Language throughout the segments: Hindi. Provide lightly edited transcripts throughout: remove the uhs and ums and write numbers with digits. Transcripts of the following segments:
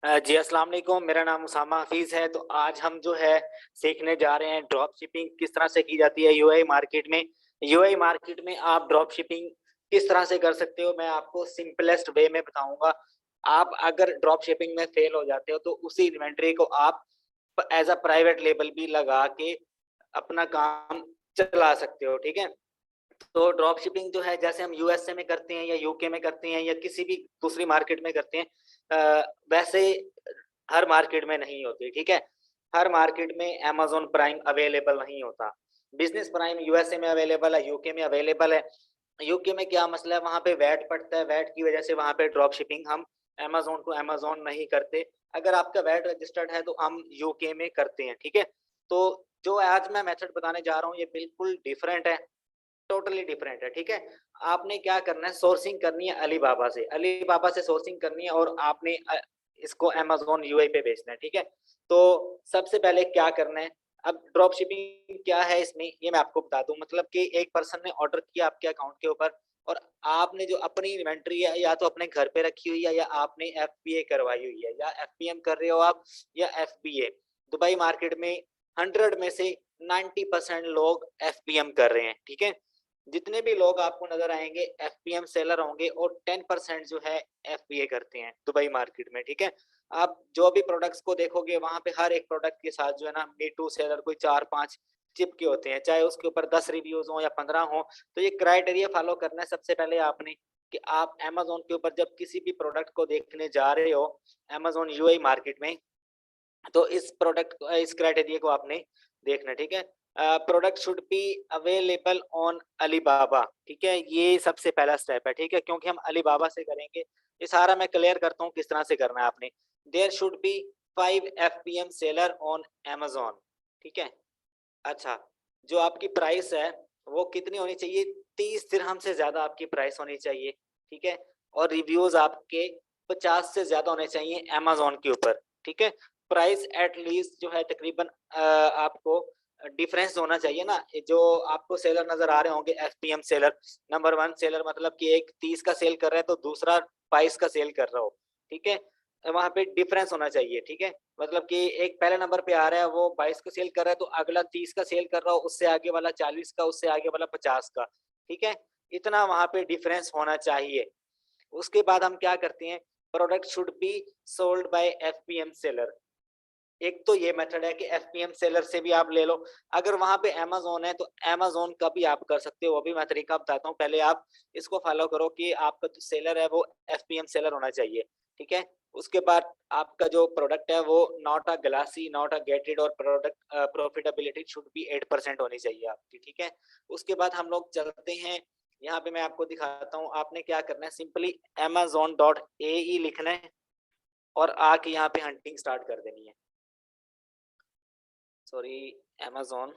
जी अस्सलाम वालेकुम। मेरा नाम उसामा हफीज है। तो आज हम जो है सीखने जा रहे हैं ड्रॉप शिपिंग किस तरह से की जाती है यूएई मार्केट में। यूएई मार्केट में आप ड्रॉप शिपिंग किस तरह से कर सकते हो, मैं आपको सिंपलेस्ट वे में बताऊंगा। आप अगर ड्रॉप शिपिंग में फेल हो जाते हो तो उसी इन्वेंट्री को आप एज अ प्राइवेट लेबल भी लगा के अपना काम चला सकते हो। ठीक है, तो ड्रॉप शिपिंग जो है जैसे हम यूएसए में करते हैं या यूके में करते हैं या किसी भी दूसरी मार्केट में करते हैं, वैसे हर मार्केट में नहीं होती। ठीक है, हर मार्केट में अमेजोन प्राइम अवेलेबल नहीं होता। बिजनेस प्राइम यूएसए में अवेलेबल है, यूके में अवेलेबल है। यूके में क्या मसला है, वहां पे वैट पड़ता है, वैट की वजह से वहां पे ड्रॉप शिपिंग हम अमेजोन टू अमेजोन नहीं करते। अगर आपका वैट रजिस्टर्ड है तो हम यूके में करते हैं। ठीक है, तो जो आज मैं मेथड बताने जा रहा हूँ ये बिल्कुल डिफरेंट है, टोटली डिफरेंट है। ठीक है, आपने क्या करना है, सोर्सिंग करनी है अलीबाबा से, अलीबाबा से सोर्सिंग करनी है और आपने इसको अमेजोन यूआई पे बेचना है। ठीक है, तो सबसे पहले क्या करना है, अब ड्रॉप शिपिंग क्या है इसमें ये मैं आपको बता दूं। मतलब कि एक पर्सन ने ऑर्डर किया आपके अकाउंट के ऊपर और आपने जो अपनी इन्वेंट्री है या तो अपने घर पे रखी हुई है या आपने एफबीए करवाई हुई है, या एफपीएम कर रहे हो आप या एफबीए। दुबई मार्केट में 100 में से 90% लोग एफपीएम कर रहे हैं। ठीक है, जितने भी लोग आपको नजर आएंगे एफपीएम सेलर होंगे और 10% जो है एफबीए करते हैं दुबई मार्केट में। ठीक है, आप जो भी प्रोडक्ट्स को देखोगे वहां पे हर एक प्रोडक्ट के साथ जो है ना मी टू सेलर कोई 4-5 चिपके होते हैं, चाहे उसके ऊपर 10 रिव्यूज हो या 15 हो। तो ये क्राइटेरिया फॉलो करना है सबसे पहले आपने कि आप अमेजोन के ऊपर जब किसी भी प्रोडक्ट को देखने जा रहे हो अमेजोन यूआई मार्केट में, तो इस क्राइटेरिया को आपने देखना। ठीक है, product should be available on Alibaba. ठीक है, ये सबसे पहला स्टेप है। ठीक है, क्योंकि हम अलीबाबा से करेंगे, ये सारा मैं क्लियर करता हूँ किस तरह से करना है आपने। There should be 5 FPM seller on Amazon. ठीक है, अच्छा, जो आपकी प्राइस है वो कितनी होनी चाहिए, 30 दिरहम से ज्यादा आपकी प्राइस होनी चाहिए। ठीक है, और रिव्यूज आपके 50 से ज्यादा होने चाहिए अमेजोन के ऊपर। ठीक है, प्राइस एट लीस्ट जो है तकरीबन आपको डिफरेंस होना चाहिए ना। जो आपको सेलर नजर आ रहे होंगे एफपीएम सेलर, नंबर 1 सेलर मतलब कि एक 30 का सेल कर रहा है तो दूसरा 22 का सेल कर रहा हो। ठीक है, वहां पे डिफरेंस होना चाहिए। ठीक है, मतलब कि एक पहले नंबर पे आ रहा है वो 22 का सेल कर रहा है तो अगला 30 का सेल कर रहा हो, उससे आगे वाला 40 का, उससे आगे वाला 50 का। ठीक है, इतना वहां पे डिफरेंस होना चाहिए। उसके बाद हम क्या करते हैं, product should be sold by FPM seller. एक तो ये मेथड है कि एफपीएम सेलर से भी आप ले लो। अगर वहां पे अमेजोन है तो अमेजोन का भी आप कर सकते हो, वो भी मैं तरीका बताता हूँ। पहले आप इसको फॉलो करो कि आपका जो सेलर है वो एफपीएम सेलर होना चाहिए। ठीक है, उसके बाद आपका जो प्रोडक्ट है वो not a glassy, not a gated, और प्रोडक्ट प्रॉफिटेबिलिटी शुड बी 8% होनी चाहिए आपकी। ठीक है, उसके बाद हम लोग चलते हैं, यहाँ पे मैं आपको दिखाता हूँ आपने क्या करना है। सिंपली amazon.ae लिखना है और आके यहाँ पे हंटिंग स्टार्ट कर देनी है। सॉरी, amazon.ae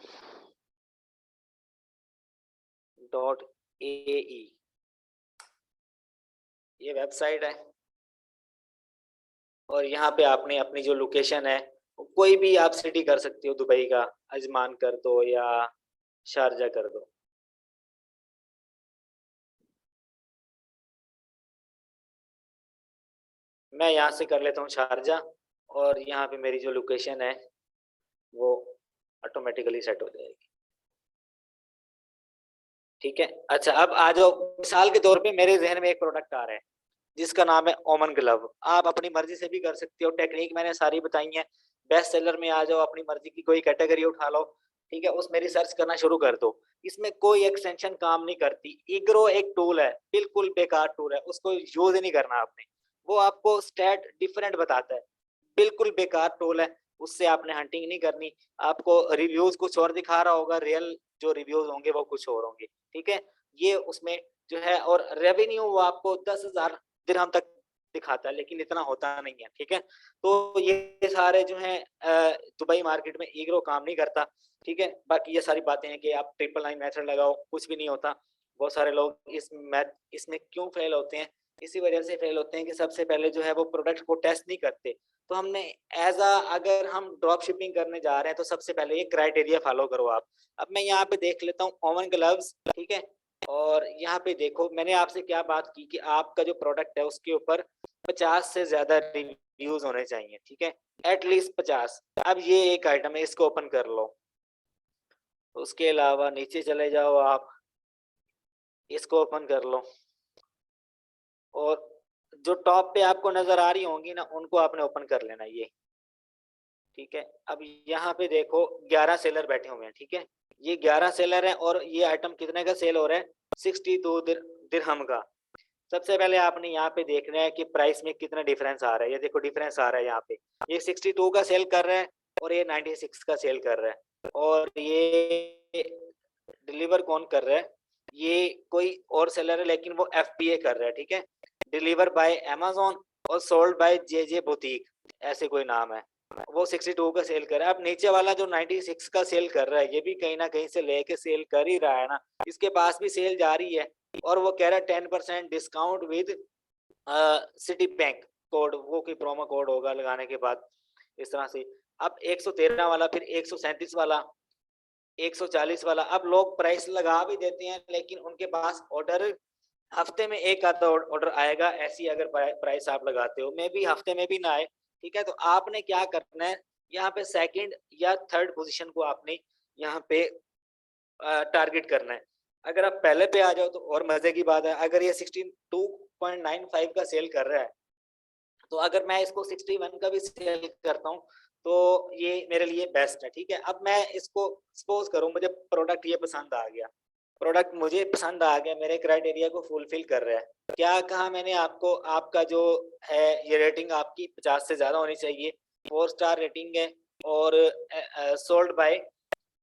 ये वेबसाइट है। और यहाँ पे आपने अपनी जो लोकेशन है कोई भी आप सिटी कर सकते हो, दुबई का अजमान कर दो या शारजा कर दो। मैं यहाँ से कर लेता हूँ शारजा, और यहाँ पे मेरी जो लोकेशन है वो ऑटोमेटिकली सेट हो जाएगी। ठीक है, अच्छा अब आ जाओ, मिसाल के तौर पे मेरे जहन में एक प्रोडक्ट आ रहा है जिसका नाम है ओमन ग्लव। आप अपनी मर्जी से भी कर सकते हो, टेक्निक मैंने सारी बताई है। बेस्ट सेलर में आ जाओ, अपनी मर्जी की कोई कैटेगरी उठा लो। ठीक है, उसमें रिसर्च करना शुरू कर दो। इसमें कोई एक्सटेंशन काम नहीं करती। इग्रो एक टूल है, बिल्कुल बेकार टूल है, उसको यूज ही नहीं करना आपने। वो आपको स्टैट डिफरेंट बताता है, बिल्कुल बेकार टूल है, उससे आपने हंटिंग नहीं करनी। आपको रिव्यूज कुछ और दिखा रहा होगा, रियल जो रिव्यूज होंगे वो कुछ और होंगे। ठीक है, ये उसमें जो है, और रेवेन्यू वो आपको 10,000 दिरहम तक दिखाता है, लेकिन इतना होता नहीं है। ठीक है, तो ये सारे जो है दुबई मार्केट में ईग्रो काम नहीं करता। ठीक है, बाकी ये सारी बातें हैं कि आप 999 मेथड लगाओ, कुछ भी नहीं होता। बहुत सारे लोग इसमें क्यों फेल होते हैं, इसी वजह से फेल होते हैं कि सबसे पहले जो है वो प्रोडक्ट को टेस्ट नहीं करते। तो हमने एज अ अगर हम ड्रॉप शिपिंग करने जा रहे हैं तो सबसे पहले ये क्राइटेरिया फॉलो करो आप। अब मैं यहाँ पे देख लेता हूँ ओवन ग्लव्स। ठीक है, और यहाँ पे देखो मैंने आपसे क्या बात की कि आपका जो प्रोडक्ट है उसके ऊपर 50 से ज्यादा रिव्यूज होने चाहिए, ठीक है, एटलीस्ट 50। अब ये एक आइटम है, इसको ओपन कर लो। उसके अलावा नीचे चले जाओ आप, इसको ओपन कर लो, और जो टॉप पे आपको नजर आ रही होंगी ना, उनको आपने ओपन कर लेना ये, ठीक है। अब यहाँ पे देखो 11 सेलर बैठे हुए हैं, ठीक है, ये 11 सेलर हैं, और ये आइटम कितने का सेल हो रहा है, 62 दिरहम का। सबसे पहले आपने यहाँ पे देखना है कि प्राइस में कितना डिफरेंस आ रहा है। ये देखो डिफरेंस आ रहा है यहाँ पे, ये 62 का सेल कर रहा है और ये 96 का सेल कर रहा है। और ये डिलीवर कौन कर रहा है, ये कोई और सेलर है, लेकिन वो एफबीए कर रहा है, ठीक है, डिलीवर बाय अमेजोन और sold by J J boutique, ऐसे कोई नाम है। वो 62 का सेल कर रहा है। अब नीचे वाला जो 96 का सेल कर रहा है, ये भी कहीं ना कहीं से लेके सेल कर ही रहा है ना, इसके पास भी सेल जारी है, और वो कह रहा है 10% discount with city bank code, वो कोई प्रोमो कोड होगा लगाने के बाद, इस तरह से। अब 113 वाला, फिर 137 वाला, 140 वाला, अब लोग प्राइस लगा भी देते हैं, लेकिन उनके पास ऑर्डर हफ्ते में एक आधा ऑर्डर आएगा, ऐसी अगर प्राइस आप लगाते हो, मे भी हफ्ते में भी ना आए, ठीक है। तो आपने क्या करना है, यहाँ पे सेकंड या थर्ड पोजीशन को आपने यहाँ पे टारगेट करना है। अगर आप पहले पे आ जाओ तो और मजे की बात है। अगर ये 62.95 का सेल कर रहा है, तो अगर मैं इसको 61 का भी सेल करता हूँ, तो ये मेरे लिए बेस्ट है, ठीक है। अब मैं इसको सपोज करूँ, मुझे प्रोडक्ट ये पसंद आ गया, प्रोडक्ट मुझे पसंद आ गया, मेरे क्राइटेरिया को फुलफिल कर रहा है। क्या कहा मैंने आपको, आपका जो है ये रेटिंग आपकी 50 से ज्यादा होनी चाहिए, 4 स्टार रेटिंग है, और सोल्ड बाय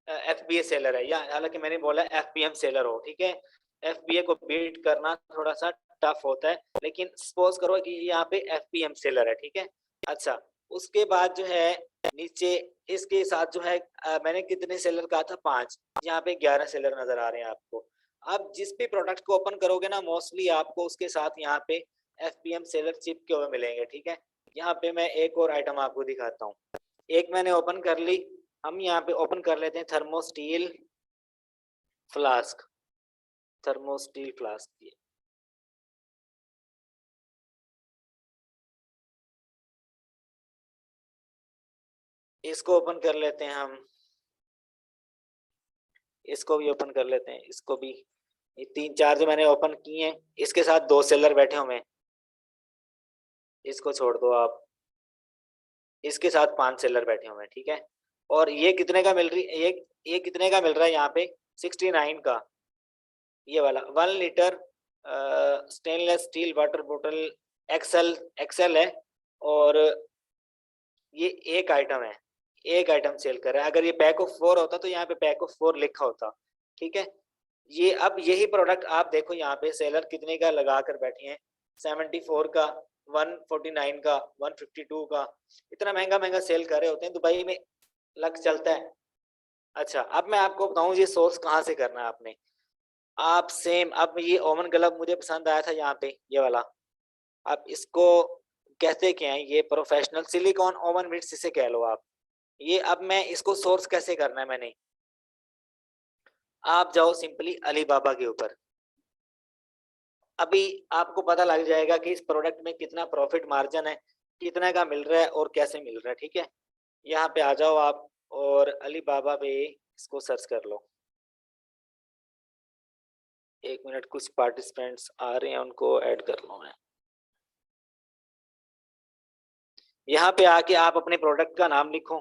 एफबीए सेलर है, या हालांकि मैंने बोला एफबीएम सेलर हो, ठीक है। एफबीए को बीट करना थोड़ा सा टफ होता है, लेकिन सपोज करो कि यहाँ पे एफबीएम सेलर है, ठीक है। अच्छा, उसके बाद जो है नीचे इसके साथ जो है मैंने कितने सेलर कहा था, 5, यहाँ पे 11 सेलर नजर आ रहे हैं आपको। अब जिस भी प्रोडक्ट को ओपन करोगे ना, मोस्टली आपको उसके साथ यहाँ पे एफबीएम सेलर चिपके हुए मिलेंगे, ठीक है। यहाँ पे मैं एक और आइटम आपको दिखाता हूँ, एक मैंने ओपन कर ली। हम यहाँ पे ओपन कर लेते हैं थर्मोस्टील फ्लास्क, थर्मोस्टील फ्लास्क, इसको ओपन कर लेते हैं हम, इसको भी ओपन कर लेते हैं, इसको भी। ये 3 4 जो मैंने ओपन किए हैं, इसके साथ 2 सेलर बैठे हुए हैं, इसको छोड़ दो आप, इसके साथ 5 सेलर बैठे हुए हैं, ठीक है। और ये कितने का मिल रही है, ये कितने का मिल रहा है यहाँ पे, 69 का, ये वाला 1 लीटर स्टेनलेस स्टील वाटर बोतल, एक्सेल एक्सेल है, और ये एक आइटम है, एक आइटम सेल कर रहा है। अगर ये पैक ऑफ 4 होता तो यहाँ पे पैक ऑफ 4 लिखा होता, ठीक है। ये अब यही प्रोडक्ट आप देखो, यहाँ पे सेलर कितने का लगा कर बैठे हैं, 74 का, 149 का, 152 का, इतना महंगा महंगा सेल कर रहे होते हैं, दुबई में लक चलता है। अच्छा, अब मैं आपको बताऊं ये सोर्स कहाँ से करना है आपने। आप सेम, अब ये ओवन ग्लव मुझे पसंद आया था यहाँ पे, ये वाला, आप इसको कहते क्या है, ये प्रोफेशनल सिलिकॉन ओवन मिट्स इसे कह लो आप। ये अब मैं इसको सोर्स कैसे करना है, मैंने, आप जाओ सिंपली अलीबाबा के ऊपर, अभी आपको पता लग जाएगा कि इस प्रोडक्ट में कितना प्रॉफिट मार्जिन है, कितना का मिल रहा है और कैसे मिल रहा है, ठीक है। यहाँ पे आ जाओ आप, और अलीबाबा पे इसको सर्च कर लो। 1 मिनट, कुछ पार्टिसिपेंट्स आ रहे हैं, उनको ऐड कर लो मैं। यहाँ पे आके आप अपने प्रोडक्ट का नाम लिखो,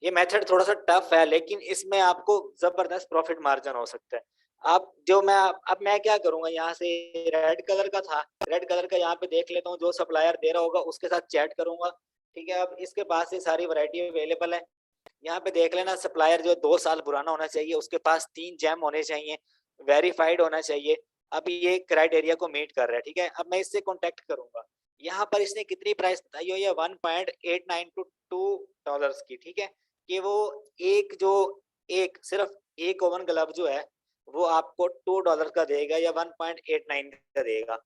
ये मेथड थोड़ा सा टफ है, लेकिन इसमें आपको जबरदस्त प्रॉफिट मार्जिन हो सकता है। आप जो मैं, अब मैं क्या करूंगा, यहाँ से रेड कलर का था, रेड कलर का यहाँ पे देख लेता हूँ, जो सप्लायर दे रहा होगा उसके साथ चैट करूंगा, ठीक है। अब इसके पास ये सारी वैरायटी अवेलेबल है, यहाँ पे देख लेना, सप्लायर जो 2 साल पुराना होना चाहिए, उसके पास 3 जैम होने चाहिए, वेरीफाइड होना चाहिए। अब ये क्राइटेरिया को मीट कर रहा है, ठीक है। अब मैं इससे कॉन्टेक्ट करूंगा। यहाँ पर इसने कितनी प्राइस बताई हो, ये 1.892 डॉलर्स की, ठीक है। कि वो एक जो, एक सिर्फ एक ओवन ग्लव जो है, वो आपको $2 का देगा या 1.89 का देगा,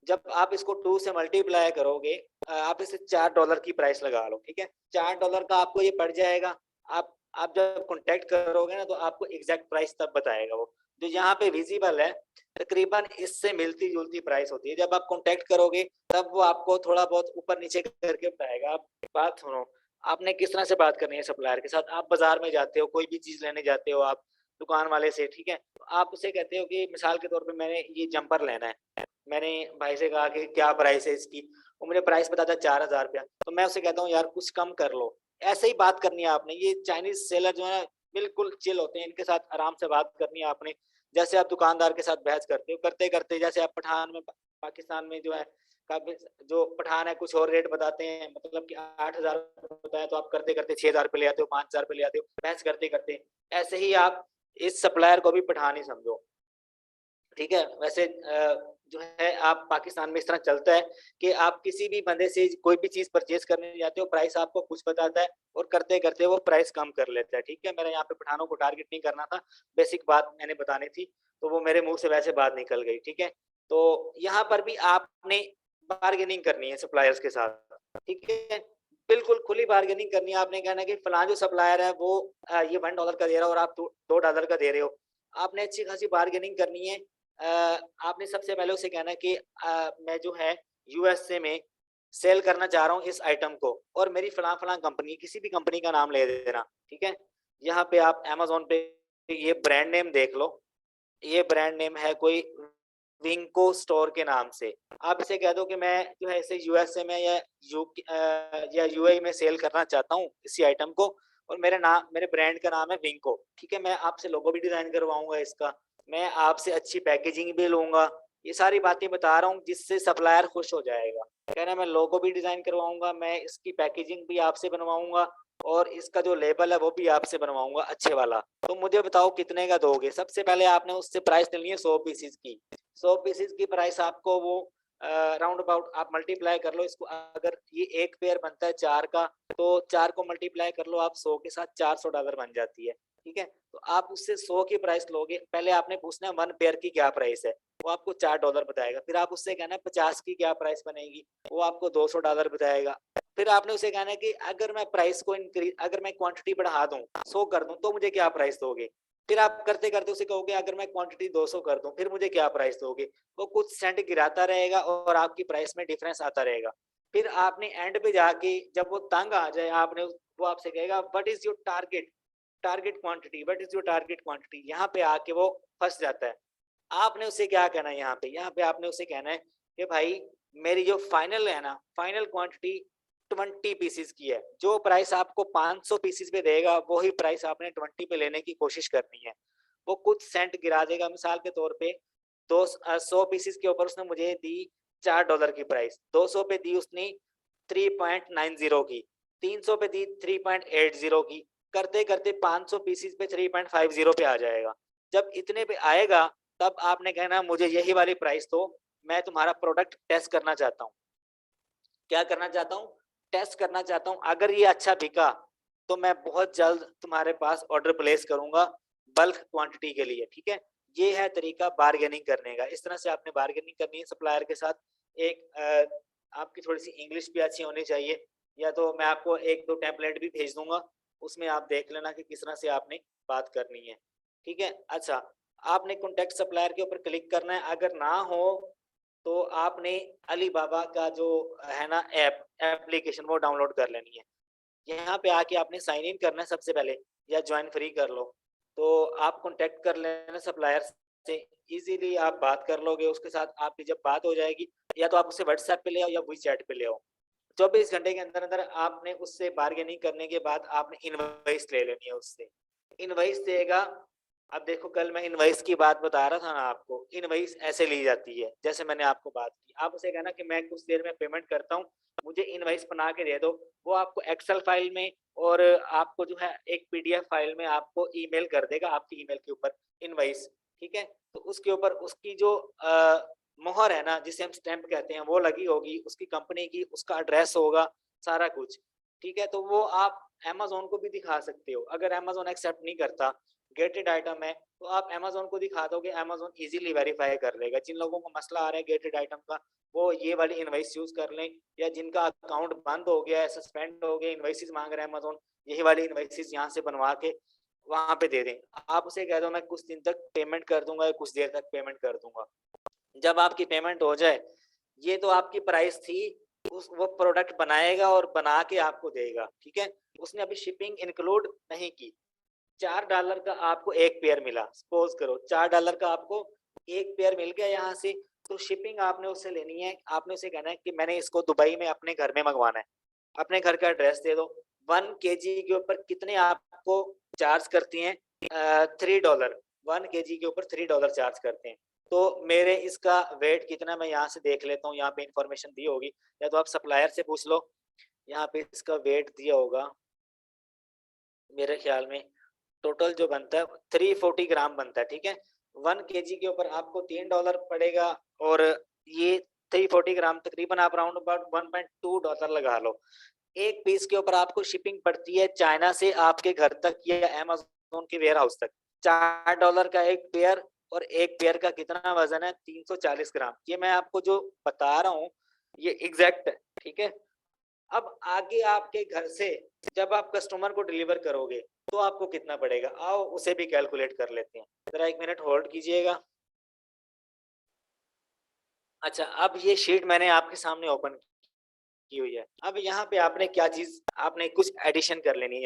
जब आप इसको 2 से मल्टीप्लाई करोगे, आप इसे $4 की प्राइस लगा लो, ठीक है? $4 का आपको ये पड़ जाएगा। आप जब कॉन्टैक्ट करोगे ना, तो आपको एग्ज़ैक्ट प्राइस तब बताएगा वो। जो यहाँ पे विज़िबल है, तकरीबन इससे मिलती-जुलती प्राइस होती है। जब आप कॉन्टैक्ट करोगे, तब वो आपको थोड़ा बहुत ऊपर-नीचे करके बताएगा। आप बात सुनो, आपने किस तरह से बात करनी है सप्लायर के साथ। आप बाज़ार में जाते हो, कोई भी चीज़ लेने जाते हो आप दुकान वाले से, ठीक है? तो आप उससे कहते हो कि मिसाल के तौर पे मैंने ये जंपर लेना है। मैंने भाई से कहा कि क्या प्राइस है इसकी? वो मुझे प्राइस बताता है ₹4000। तो मैं उससे कहता हूँ यार कुछ कम कर लो। ऐसे ही बात करनी है आपने। ये चाइनीज़ सेलर जो है बिल्कुल चिल होते हैं, इनके साथ आराम से बात करनी है आपने। जैसे आप दुकानदार के साथ बहस करते हो, करते-करते जैसे आप पठान में पाकिस्तान में जो है काफ़ी जो पठान है कुछ और रेट बताते हैं, मतलब कि 8000 बताया तो आप करते-करते 6000 पे ले आते हो, 5000 पे ले आते हो, बहस करते-करते। ऐसे ही आप इस सप्लायर को भी पठान ही समझो। ठीक है? वैसे जो है आप पाकिस्तान में इस तरह चलता है कि आप किसी भी बंदे से कोई भी चीज़ परचेज़ करने जाते हो, प्राइस आपको कुछ बताता है और करते-करते वो प्राइस कम कर लेता है, ठीक है? मेरा यहाँ पे पठानों को टारगेट नहीं करना था, बेसिक बात मैंने बतानी थी, तो वो मेरे मुँह से वैसे बात निकल गई, ठीक है? तो यहाँ पर भी आपने बार्गेनिंग करनी है सप्लायर्स के साथ, ठीक है? बिल्कुल खुली बार्गेनिंग करनी है, आपने कहना है कि फलाँ जो सप्लायर है वो ये $1 का दे रहा है और आप दो $2 का दे रहे हो। आपने अच्छी खासी बार्गेनिंग करनी है। आपने सबसे पहले उसे कहना है कि मैं जो है यूएसए में सेल करना चाह रहा हूँ इस आइटम को और मेरी फलाँ-फलाँ कंपनी किसी भी कंपनी का नाम ले देना, ठीक है? यहाँ पे आप अमेज़न पे ये ब्रांड नेम देख लो, ये ब्रांड नेम है कोई विंको स्टोर के नाम से। आप इसे कह दो कि मैं जो है इसे यूएसए में या यूएई में सेल करना चाहता हूँ इसी आइटम को और मेरे ब्रांड का नाम है विंको, ठीक है? मैं आपसे लोगो भी डिज़ाइन करवाऊँगा इसका, मैं आपसे अच्छी पैकेजिंग भी लूँगा। ये सारी बातें बता रहा हूँ जिससे सप्लायर खुश हो जाएगा। कह रहा है मैं लोगो भी डिज़ाइन करवाऊँगा, मैं इसकी पैकेजिंग भी आपसे बनवाऊँगा और इसका जो लेबल है वो भी आपसे बनवाऊँगा अच्छे वाला। तो मुझे बताओ कितने का दोगे? सबसे पहले आपने उससे प्राइस लेनी है 100 पीसेज़ की। 100 पीसेज़ की प्राइस आपको वो राउंड अबाउट आप मल्टीप्लाई कर लो इसको, अगर ये 1 पेयर बनता है 4 का, तो 4 को मल्टीप्लाई कर लो आप 100 के साथ, $400 बन जाती है, ठीक है? तो आप उससे 100 की प्राइस लोगे, पहले आपने पूछना है 1 पेयर की क्या प्राइस है, वो आपको $4 बताएगा। फिर आप उससे कहना है 50 की क्या प्राइस बनेगी, वो आपको $200 बताएगा। फिर आपने उसे कहना है कि अगर मैं क्वांटिटी बढ़ा दूँ, 100 कर दूँ, तो मुझे क्या प्राइस दोगे? फिर आप करते-करते उसे कहोगे अगर मैं क्वांटिटी 200 कर दूँ, फिर मुझे क्या प्राइस दोगे? वो कुछ सेंट गिराता रहेगा और आपकी प्राइस में डिफरेंस आता रहेगा। फिर आपने एंड पे जाके जब वो तंग आ जाए, वो आपसे कहेगा what is your target quantity, what is your target quantity? यहाँ पे आके वो फँस जाता है। आपने उसे क्या कहना है यहाँ पे? यहाँ पे आपने उसे कहना है कि भाई मेरी जो फाइनल है ना, फाइनल क्वांटिटी 20 पीसेस की है। जो प्राइस आपको 500 पीसेस पे देगा, वही प्राइस आपने 20 पे लेने की कोशिश करनी है। वो कुछ सेंट गिरा देगा, मिसाल के तौर पे 100 पीसेस के ऊपर उसने मुझे दी $4 की प्राइस, 200 पे दी उसने 3.90 की, 300 पे दी 3.80 की, करते-करते 500 पीसेस पे 3.50 पे आ जाएगा। जब इतने पे आएगा, तब आपने कहना मुझे यही वाली प्राइस दो, मैं तुम्हारा प्रोडक्ट टेस्ट करना चाहता हूँ। क्या करना चाहता हूँ? टेस्ट करना चाहता हूँ, अगर ये अच्छा बिका, तो मैं बहुत जल्द तुम्हारे पास ऑर्डर प्लेस करूँगा बल्क क्वांटिटी के लिए, ठीक है? ये है तरीका बार्गेनिंग करने का। इस तरह से आपने बार्गेनिंग करनी है सप्लायर के साथ। एक आपकी थोड़ी-सी इंग्लिश भी अच्छी होनी चाहिए, या तो मैं आपको 1-2 टेम्पलेट भी भेज दूँगा, उसमें आप देख लेना कि किस तरह से आपने बात करनी है, ठीक है? अच्छा, आपने कॉन्टैक्ट सप्लायर के ऊपर क्लिक करना है, अगर ना हो तो आपने अलीबाबा का जो है ना एप्लीकेशन वो डाउनलोड कर लेनी है। यहाँ पे आके आपने साइन इन करना है सबसे पहले, या जॉइन फ्री कर लो। तो आप कॉन्टैक्ट कर लेना सप्लायर से, इज़िली आप बात कर लोगे उसके साथ। आपकी जब बात हो जाएगी, या तो आप उसे व्हाट्सएप पे ले आओ या वीचैट पे ले आओ। 24 घंटे के अंदर-अंदर आपने उससे बार्गेनिंग करने के बाद आपने इनवॉइस ले लेनी है उससे। इनवॉइस देगा, अब देखो कल मैं इनवॉइस की बात बता रहा था ना आपको, इनवॉइस ऐसे ली जाती है, जैसे मैंने आपको बात की। आप उसे कहना कि मैं कुछ देर में पेमेंट करता हूँ, मुझे इनवॉइस बना के दे दो। वो आपको एक्सेल फाइल में और आपको जो है एक पीडीएफ फाइल में आपको ईमेल कर देगा, आपकी ईमेल के ऊपर इनवॉइस, ठीक है? तो उसके ऊपर उसकी जो मोहर है ना, जिसे हम स्टैम्प कहते हैं, वो लगी होगी, उसकी कंपनी की, उसका एड्रेस होगा, सारा कुछ, ठीक है? तो वो आप अमेज़न को भी दिखा सकते हो। अगर अमेज़न एक्सेप्ट नहीं करता, गेटेड आइटम है, तो आप अमेज़न को दिखा दोगे, अमेज़न ईज़िली वेरीफाई कर लेगा। जिन लोगों को मसला आ रहा है गेटेड आइटम का, वो ये वाली इनवॉइस यूज कर लें, या जिनका अकाउंट बंद हो गया है, सस्पेंड हो गया, इनवॉइसेस मांग रहा है अमेजोन, यही वाली इनवॉइसेस यहाँ से बनवा के वहां पे दे दें। आप उसे कह दो मैं कुछ दिन तक पेमेंट कर दूंगा या कुछ देर तक पेमेंट कर दूंगा। जब आपकी पेमेंट हो जाए, ये तो आपकी प्राइस थी, उस वो प्रोडक्ट बनाएगा और बना के आपको देगा, ठीक है। उसने अभी शिपिंग इंक्लूड नहीं की। $4 का आपको एक पेयर मिला, सपोज करो $4 का आपको एक पेयर मिल गया यहाँ से, तो शिपिंग आपने उससे लेनी है। आपने उसे कहना है कि मैंने इसको दुबई में अपने घर में मंगवाना है, अपने घर का एड्रेस दे दो। 1 kg के ऊपर कितने आपको चार्ज करती हैं? $3। 1 kg के ऊपर $3 चार्ज करते हैं। तो मेरे इसका वेट कितना, मैं यहाँ से देख लेता हूँ, यहाँ पे इंफॉर्मेशन दी होगी, या तो आप सप्लायर से पूछ लो, यहाँ पे इसका वेट दिया होगा। मेरे ख्याल में टोटल जो बनता है 340 ग्राम बनता है, ठीक है। 1 kg के ऊपर आपको $3 पड़ेगा, और ये 340 ग्राम तकरीबन आप राउंड अबाउट $1.2 लगा लो। एक पीस के ऊपर आपको शिपिंग पड़ती है चाइना से आपके घर तक या अमेज़न के वेयर हाउस तक, $4 का एक पेयर, और एक पेयर का कितना वजन है? 340 ग्राम। ये मैं आपको जो बता रहा हूँ ये एग्जैक्ट है, ठीक है। अब आगे आपके घर से जब आप कस्टमर को डिलीवर करोगे तो आपको कितना पड़ेगा, आओ उसे भी कैलकुलेट कर लेते हैं। जरा 1 मिनट होल्ड कीजिएगा। अच्छा, अब ये शीट मैंने आपके सामने ओपन की हुई है। अब यहाँ पे आपने क्या चीज, आपने कुछ एडिशन कर लेनी है।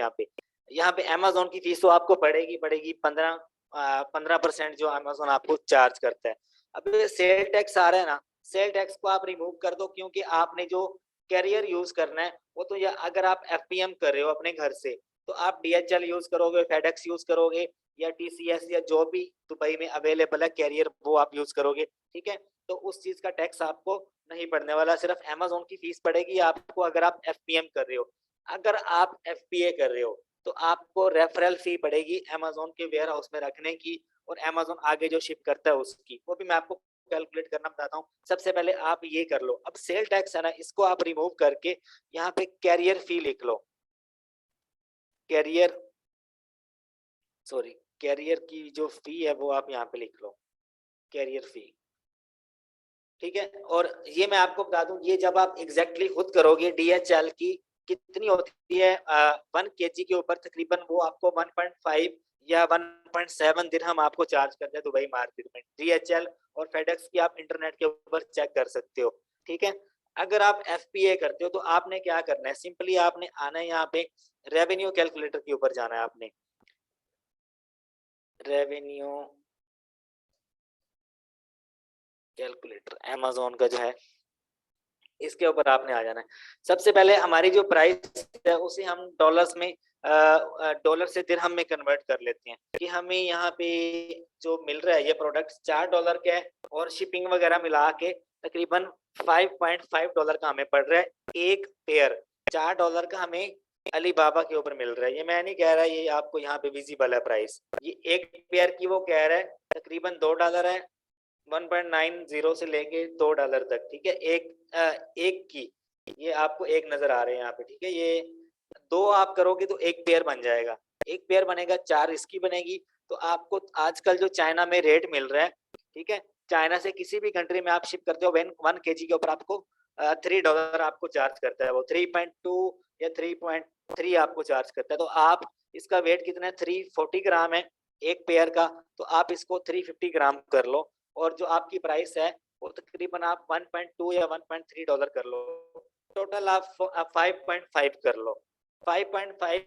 यहाँ पे अमेजोन की फीस तो आपको पड़ेगी 15% जो अमेजोन आपको चार्ज करता है। अब सेल टैक्स आ रहा है ना, सेल टैक्स को आप रिमूव कर दो, क्योंकि आपने जो कैरियर यूज करना है वो तो, या अगर आप एफपीएम कर रहे हो अपने घर से तो आप डीएचएल यूज करोगे, फेडेक्स यूज करोगे, या टीसीएस, या जो भी दुबई में अवेलेबल है कैरियर वो आप यूज करोगे, ठीक है। तो उस चीज का टैक्स आपको नहीं पड़ने वाला, सिर्फ अमेजोन की फीस पड़ेगी आपको अगर आप एफपीएम कर रहे हो। अगर आप एफपीए कर रहे हो तो आपको रेफरल फी पड़ेगी अमेजोन के वेयर हाउस में रखने की, और अमेजोन आगे जो शिप करता है उसकी, वो भी मैं आपको कैलकुलेट करना बताता हूँ। सबसे पहले आप ये कर लो। अब सेल टैक्स है ना, इसको आप रिमूव करके यहाँ पे कैरियर फी लिख लो। कैरियर सॉरी कैरियर की जो फी है वो आप यहाँ पे लिख लो, कैरियर फी, ठीक है। और ये मैं आपको बता दूं, ये जब आप एग्जैक्टली खुद करोगे डीएचएल की कितनी होती है 1 kg के ऊपर तकरीबन वो आपको 1.5 या 1.7 दिरहम आपको चार्ज करते हैं दुबई मार्केट में। डीएचएल और फेडेक्स की आप इंटरनेट के ऊपर चेक कर सकते हो, ठीक है। अगर आप एफपीए करते हो तो आपने क्या करना है, सिंपली आपने आना है यहाँ पे रेवेन्यू कैलकुलेटर के ऊपर जाना है। आपने रेवेन्यू कैलकुलेटर अमेजोन का जो है, इसके ऊपर आपने आ जाना है। सबसे पहले हमारी जो प्राइस है उसे हम डॉलर्स में, डॉलर से दिरहम में कन्वर्ट कर लेते हैं कि हमें यहाँ पे जो मिल रहा है ये प्रोडक्ट $4 का है, और शिपिंग वगैरह मिला के तकरीबन $5.5 का हमें पड़ रहा है एक पेयर। $4 का हमें अलीबाबा के ऊपर मिल रहा है। ये मैं नहीं कह रहा, ये आपको यहाँ पे विजिबल है प्राइस। ये एक पेयर की वो कह रहा है तकरीबन $2 है, 1.90 से लेके $2 तक, ठीक है। एक की ये आपको एक नजर आ रहे हैं यहाँ पे, ठीक है। ये दो आप करोगे तो एक पेयर बन जाएगा, एक पेयर बनेगा, चार इसकी बनेगी। तो आपको आजकल जो चाइना में रेट मिल रहा है, ठीक है, चाइना से किसी भी कंट्री में आप शिप करते हो 1 kg के ऊपर आपको $3 आपको चार्ज करता है, वो 3.2 या 3.3 आपको चार्ज करता है। तो आप इसका वेट कितना है, 340 ग्राम है एक पेयर का, तो आप इसको 350 ग्राम कर लो, और जो आपकी प्राइस है वो तकरीबन आप 1.2 या $1.3 कर लो। टोटल आप 5.5 कर लो। 5.5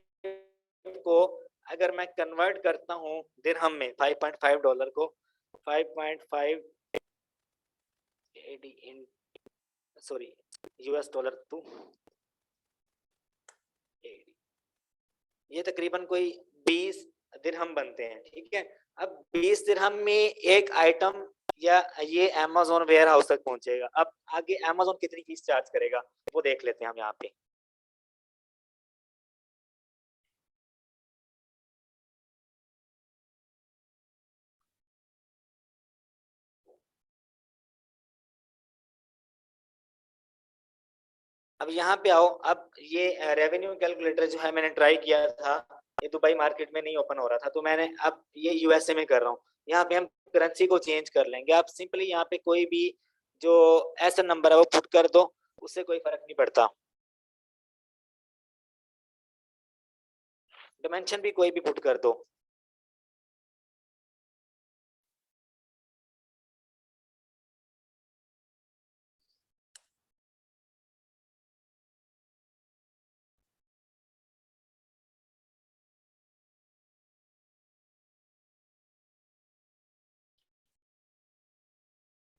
को अगर मैं कन्वर्ट करता हूँ दिरहम में, $5.5 को 5.5 AD in sorry US dollar to AD, ये तकरीबन कोई 20 दिरहम बनते हैं, ठीक है। अब 20 दिरहम में एक आइटम या ये अमेजोन वेयर हाउस तक पहुंचेगा। अब आगे अमेजोन कितनी फीस चार्ज करेगा वो देख लेते हैं हम यहाँ पे। अब यहाँ पे आओ। अब ये रेवेन्यू कैलकुलेटर जो है मैंने ट्राई किया था, ये दुबई मार्केट में नहीं ओपन हो रहा था, तो मैंने अब ये यूएसए में कर रहा हूँ। यहाँ पे हम करेंसी को चेंज कर लेंगे। आप सिंपली यहाँ पे कोई भी जो एस नंबर है वो पुट कर दो, उससे कोई फर्क नहीं पड़ता। डिमेंशन भी कोई भी पुट कर दो।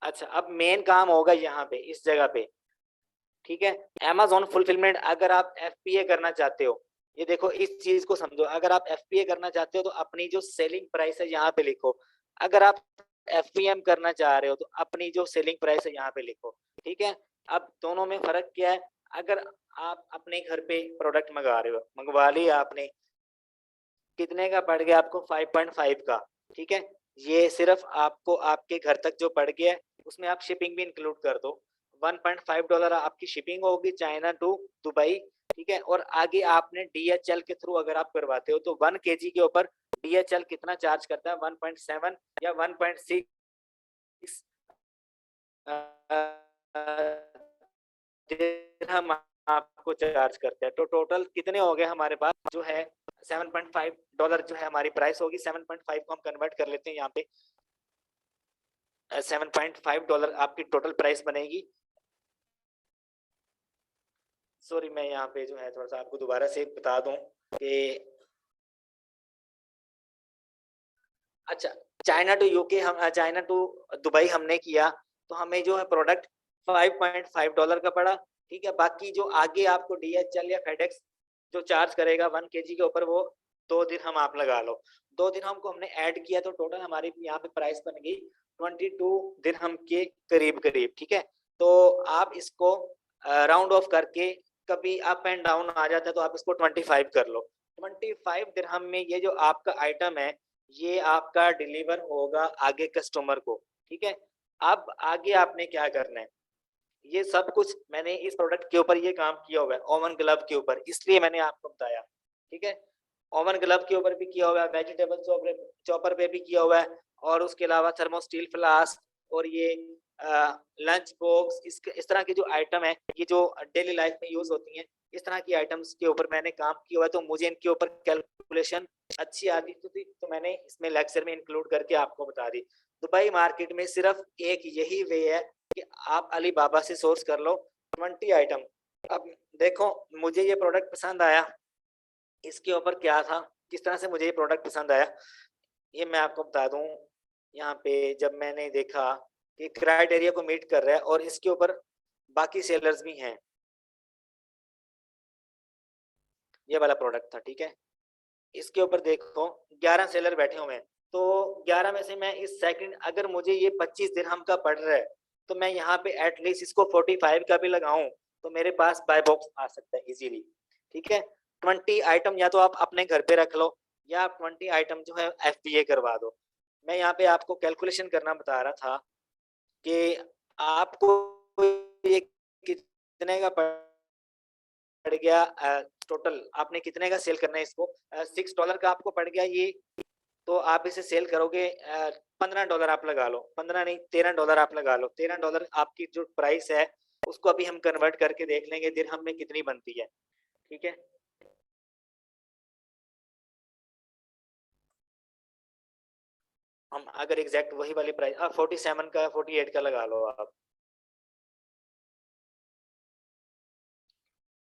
अच्छा, अब मेन काम होगा यहाँ पे इस जगह पे, ठीक है। Amazon फुलफिलमेंट अगर आप एफपीए करना चाहते हो, ये देखो इस चीज को समझो, अगर आप एफपीए करना चाहते हो तो अपनी जो सेलिंग प्राइस है यहाँ पे लिखो। अगर आप एफपीएम करना चाह रहे हो तो अपनी जो सेलिंग प्राइस है यहाँ पे लिखो, ठीक है। अब दोनों में फर्क क्या है? अगर आप अपने घर पे प्रोडक्ट मंगा रहे हो, मंगवा लिया आपने, कितने का पड़ गया आपको? 5.5 का, ठीक है। ये सिर्फ आपको आपके घर तक जो पड़ गया है, उसमें आप शिपिंग भी इंक्लूड कर दो। $1.5 आपकी शिपिंग होगी चाइना टू दुबई, ठीक है। और आगे आपने डीएचएल के थ्रू अगर आप करवाते हो तो 1 kg के ऊपर डीएचएल कितना चार्ज करता है? 1.7 या 1.6 हम आपको चार्ज करते हैं। तो टोटल कितने हो गए हमारे पास जो है? $7.5 जो है हमारी प्राइस होगी। 7.5 को हम कन्वर्ट कर लेते हैं यहाँ पे। $7.5 आपकी टोटल प्राइस बनेगी। सॉरी, मैं यहाँ पे जो है थोड़ा सा आपको दोबारा से बता दूं कि अच्छा, चाइना टू यूके, हम चाइना टू दुबई हमने किया तो हमें जो है प्रोडक्ट $5.5 का पड़ा, ठीक है। बाकी जो आगे आपको डीएचएल या फेडेक्स जो चार्ज करेगा 1 kg के ऊपर, वो 2 दिरहम आप लगा लो। 2 दिरहम को हमने ऐड किया तो टोटल हमारी यहाँ पे प्राइस बन गई 22 दिरहम के करीब करीब, ठीक है। तो आप इसको राउंड ऑफ करके, कभी अप एंड डाउन आ जाता है तो आप इसको 25 कर लो। 25 दिरहम में ये जो आपका आइटम है, ये आपका डिलीवर होगा आगे कस्टमर को, ठीक है। अब आगे आपने क्या करना है, ये सब कुछ मैंने इस प्रोडक्ट के ऊपर ये काम किया हुआ है, ओवन ग्लव के ऊपर, इसलिए मैंने आपको बताया, ठीक है। ओवन ग्लव के ऊपर भी किया हुआ है, वेजिटेबल चॉपर पे भी किया हुआ है, और उसके अलावा थर्मोस्टील फ्लास्क और ये लंच बॉक्स, इस तरह की जो आइटम है, ये जो डेली लाइफ में यूज होती हैं, इस तरह की आइटम्स के ऊपर मैंने काम किया हुआ है। तो मुझे इनके ऊपर कैलकुलेशन अच्छी आती थी, तो मैंने इसमें लेक्चर में इंक्लूड करके आपको बता दी। दुबई मार्केट में सिर्फ एक यही वे है कि आप अली बाबा से सोर्स कर लो 20 आइटम। अब देखो, मुझे ये प्रोडक्ट पसंद आया, इसके ऊपर क्या था, किस तरह से मुझे ये प्रोडक्ट पसंद आया, ये मैं आपको बता दूं। यहाँ पे जब मैंने देखा कि क्राइटेरिया को मीट कर रहा है और इसके ऊपर बाकी सेलर्स भी हैं, ये वाला प्रोडक्ट था, ठीक है। इसके ऊपर देखो 11 सेलर बैठे हुए हैं, तो 11 में से मैं इस सेकंड, अगर मुझे ये 25 दिरहम का पड़ रहा है, तो मैं यहाँ पे एटलीस्ट इसको 45 का भी लगाऊं तो मेरे पास बाय बॉक्स आ सकता है इजीली, ठीक है। 20 आइटम या तो आप अपने घर पे रख लो, या आप 20 आइटम जो है एफबीए करवा दो। मैं यहाँ पे आपको कैलकुलेशन करना बता रहा था कि आपको ये कितने का पड़ गया, टोटल आपने कितने का सेल करना है इसको? $6 का आपको पड़ गया ये, तो आप इसे सेल करोगे, $15 आप लगा लो, 15 नहीं $13 आप लगा लो। $13 आपकी जो प्राइस है, उसको अभी हम कन्वर्ट करके देख लेंगे दिरहम में कितनी बनती है, ठीक है। हम अगर एग्जैक्ट वही वाली प्राइस 47 का 48 का लगा लो आप,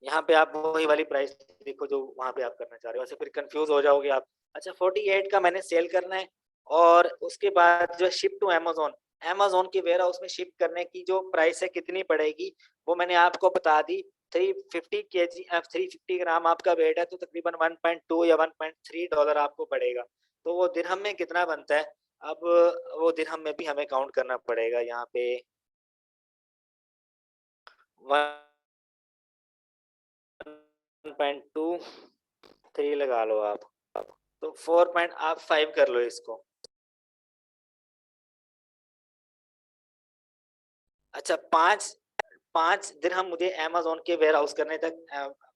यहाँ पे आप वही वाली प्राइस देखो जो वहां पे आप करना चाह रहे हो, ऐसे फिर कंफ्यूज हो जाओगे आप। अच्छा, 48 का मैंने सेल करना है, और उसके बाद जो शिप टू अमेजोन, अमेजोन के वेयर हाउस में शिप करने की जो प्राइस है कितनी पड़ेगी, वो मैंने आपको बता दी। 350 ग्राम आपका वेट है तो तकरीबन 1.2 या $1.3 आपको पड़ेगा। तो वो दिरहम में कितना बनता है? अब वो दिरहम में भी हमें काउंट करना पड़ेगा यहाँ पे। 1.23 लगा लो आप, तो 4.5 कर लो इसको। अच्छा, 5 5 दिरहम मुझे अमेजोन के वेयर हाउस करने तक,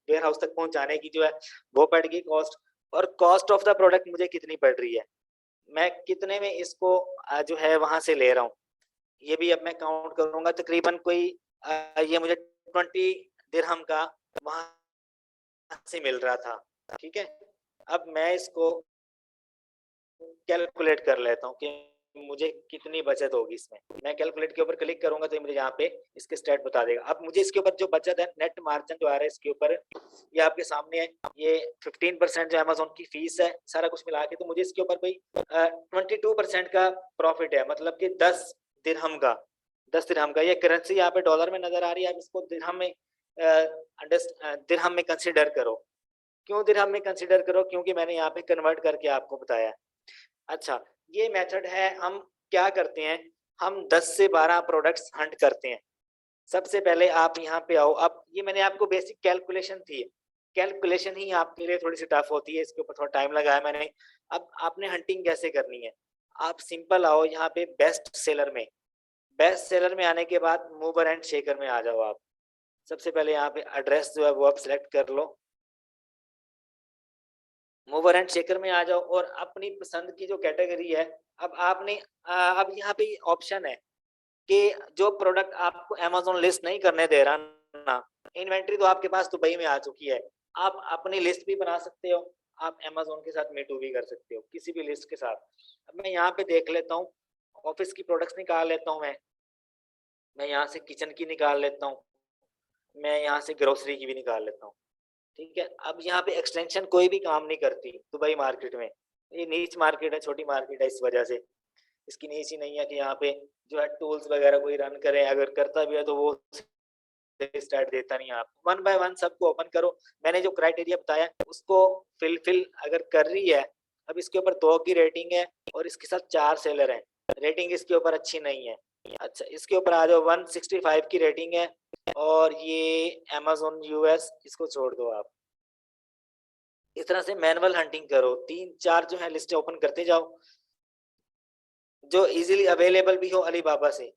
वेयर हाउस तक पहुंचाने की जो है वो पड़ेगी कॉस्ट। और कॉस्ट ऑफ द प्रोडक्ट मुझे कितनी पड़ रही है, मैं कितने में इसको जो है वहां से ले रहा हूँ, ये भी अब मैं काउंट करूंगा, तकरीबन कोई ये मुझे 20 दिरहम का वहां से मिल रहा था। ठीक है, अब मैं इसको कैलकुलेट कर लेता हूँ कि मुझे कितनी बचत होगी इसमें। मैं कैलकुलेट के ऊपर क्लिक करूंगा तो मुझे यहाँ पे इसके स्टेट बता देगा। अब मुझे इसके ऊपर जो बचत है, नेट मार्जिन जो आ रहा है इसके ऊपर, ये आपके सामने है। ये 15% जो अमेज़न की फीस है सारा कुछ मिला के, तो मुझे इसके ऊपर कोई 22% का प्रॉफिट है, मतलब कि 10 दिरहम का। 10 दिरहम का, ये करेंसी यहाँ पे डॉलर में नजर आ रही है, आप इसको दिरहम में दिरहम में कंसिडर करो। क्यों दिरहम में कंसिडर करो? क्योंकि मैंने यहाँ पे कन्वर्ट करके आपको बताया। अच्छा, ये मेथड है। हम क्या करते हैं, हम 10 से 12 प्रोडक्ट्स हंट करते हैं। सबसे पहले आप यहाँ पे आओ। अब ये मैंने आपको बेसिक कैलकुलेशन थी, कैलकुलेशन ही आपके लिए थोड़ी सी टफ होती है, इसके ऊपर थोड़ा टाइम लगाया मैंने। अब आपने हंटिंग कैसे करनी है, आप सिंपल आओ यहाँ पे बेस्ट सेलर में। बेस्ट सेलर में आने के बाद मूवर एंड शेकर में आ जाओ आप। सबसे पहले यहाँ पे एड्रेस जो है वो आप सिलेक्ट कर लो, मूवर एंड शेकर में आ जाओ और अपनी पसंद की जो कैटेगरी है, अब आपने अब यहाँ पे ऑप्शन है कि जो प्रोडक्ट आपको अमेज़न लिस्ट नहीं करने दे रहा ना, इन्वेंट्री तो आपके पास दुबई में आ चुकी है, आप अपनी लिस्ट भी बना सकते हो। आप अमेज़न के साथ मीटू भी कर सकते हो, किसी भी लिस्ट के साथ। अब मैं यहाँ पे देख लेता हूँ, ऑफिस की प्रोडक्ट्स निकाल लेता हूँ मैं यहाँ से किचन की निकाल लेता हूँ, मैं यहाँ से ग्रोसरी की भी निकाल लेता हूँ। ठीक है, अब यहाँ पे एक्सटेंशन कोई भी काम नहीं करती दुबई मार्केट में। ये नीच मार्केट है, छोटी मार्केट है, इस वजह से इसकी नीच ही नहीं है कि यहाँ पे जो है टूल्स वगैरह कोई रन करे। अगर करता भी है तो वो स्टार्ट देता नहीं है आपको। वन बाय वन सबको ओपन करो। मैंने जो क्राइटेरिया बताया उसको फिल अगर कर रही है। अब इसके ऊपर 2 की रेटिंग है और इसके साथ 4 सेलर हैं, रेटिंग इसके ऊपर अच्छी नहीं है। अच्छा, इसके ऊपर आ जाओ, 165 की रेटिंग है और ये अमेज़न यूएस, इसको छोड़ दो आप। इस तरह से मैनुअल हंटिंग करो, 3-4 जो है लिस्टें ओपन करते जाओ जो इजीली अवेलेबल भी हो अलीबाबा से।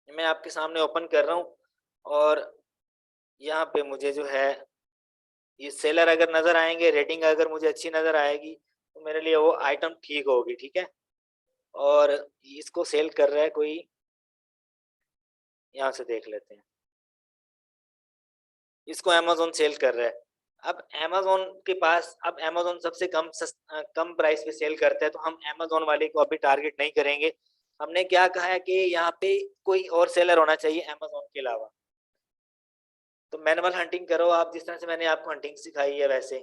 मैं आपके सामने ओपन कर रहा हूँ और यहाँ पे मुझे जो है ये सेलर अगर नजर आएंगे, रेटिंग अगर मुझे अच्छी नजर आएगी तो मेरे लिए वो आइटम ठीक होगी। ठीक है, और इसको सेल कर रहा है कोई, यहाँ से देख लेते हैं। इसको अमेज़न सेल कर रहा है। अब अमेज़न के पास, अब अमेज़न सबसे कम प्राइस पे सेल करता है, तो हम अमेज़न वाले को अभी टारगेट नहीं करेंगे। हमने क्या कहा है कि यहाँ पे कोई और सेलर होना चाहिए अमेज़न के अलावा। तो मैनुअल हंटिंग करो आप, जिस तरह से मैंने आपको हंटिंग सिखाई है वैसे।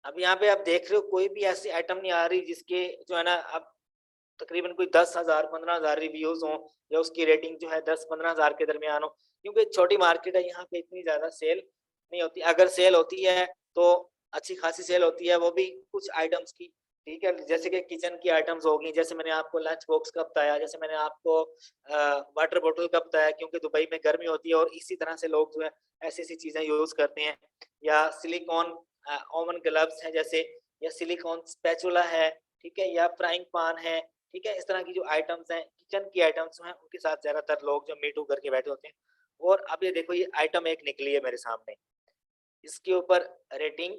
अब यहाँ पे आप देख रहे हो कोई भी ऐसी आइटम नहीं आ रही जिसके जो है ना, अब तकरीबन कोई 10,000 15,000 रिव्यूज हो या उसकी रेटिंग जो है 10-15,000 के दरमियान हो। क्योंकि छोटी मार्केट है, यहाँ पे इतनी ज्यादा सेल नहीं होती। अगर सेल होती है तो अच्छी खासी सेल होती है, वो भी कुछ आइटम्स की। ठीक है, जैसे कि किचन की आइटम्स होगी, जैसे मैंने आपको लंच बॉक्स का बताया, जैसे मैंने आपको वाटर बोतल का बताया, क्योंकि दुबई में गर्मी होती है और इसी तरह से लोग जो है ऐसी ऐसी चीजें यूज करते हैं। या सिलिकॉन ओवन ग्लव्स है जैसे, या सिलिकॉन स्पैचुला है, ठीक है, या फ्राइंग पान है। ठीक है, इस तरह की जो आइटम्स हैं, किचन की आइटम्स हैं, उनके साथ ज्यादातर लोग जो मीटू करके बैठे होते हैं। और अब ये देखो, ये आइटम एक निकली है मेरे सामने, इसके ऊपर रेटिंग